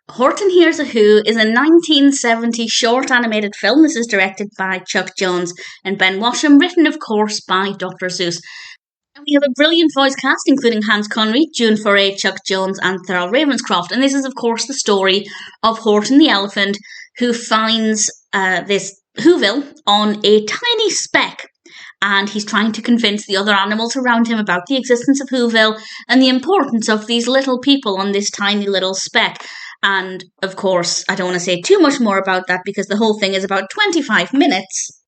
Horton Hears a Who is a 1970 short animated film. This is directed by Chuck Jones and Ben Washam, written, of course, by Dr Seuss. And we have a brilliant voice cast, including Hans Conried, June Foray, Chuck Jones, and Thurl Ravenscroft. And this is, of course, the story of Horton the elephant, who finds this Whoville on a tiny speck. And he's trying to convince the other animals around him about the existence of Whoville and the importance of these little people on this tiny little speck. And, of course, I don't want to say too much more about that because the whole thing is about 25 minutes.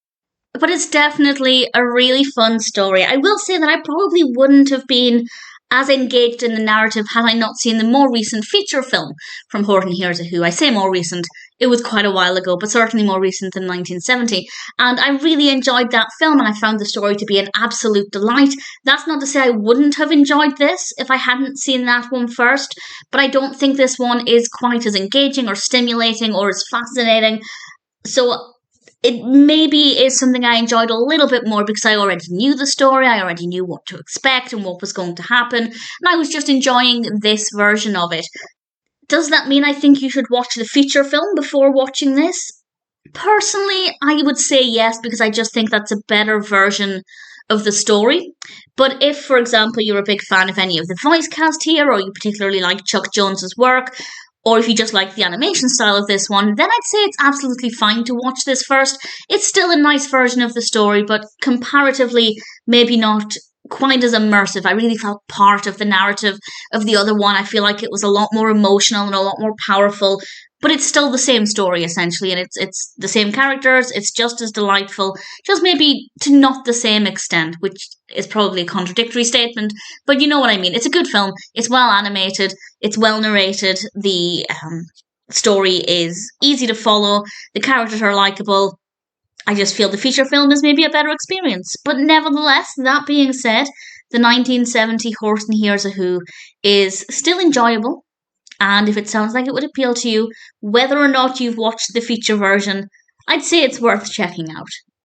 But it's definitely a really fun story. I will say that I probably wouldn't have been as engaged in the narrative had I not seen the more recent feature film from Horton Hears a Who. I say more recent, it was quite a while ago, but certainly more recent than 1970. And I really enjoyed that film, and I found the story to be an absolute delight. That's not to say I wouldn't have enjoyed this if I hadn't seen that one first, but I don't think this one is quite as engaging or stimulating or as fascinating. So it maybe is something I enjoyed a little bit more because I already knew the story, I already knew what to expect and what was going to happen, and I was just enjoying this version of it. Does that mean I think you should watch the feature film before watching this? Personally, I would say yes, because I just think that's a better version of the story. But if, for example, you're a big fan of any of the voice cast here, or you particularly like Chuck Jones's work, or if you just like the animation style of this one, then I'd say it's absolutely fine to watch this first. It's still a nice version of the story, but comparatively, maybe not quite as immersive. I really felt part of the narrative of the other one. I feel like it was a lot more emotional and a lot more powerful, but it's still the same story essentially, and it's the same characters. It's just as delightful, just maybe to not the same extent, which is probably a contradictory statement, but you know what I mean. It's a good film. It's well animated. It's well narrated. The story is easy to follow. The characters are likable. I just feel the feature film is maybe a better experience. But nevertheless, that being said, the 1970 Horton Hears a Who is still enjoyable. And if it sounds like it would appeal to you, whether or not you've watched the feature version, I'd say it's worth checking out.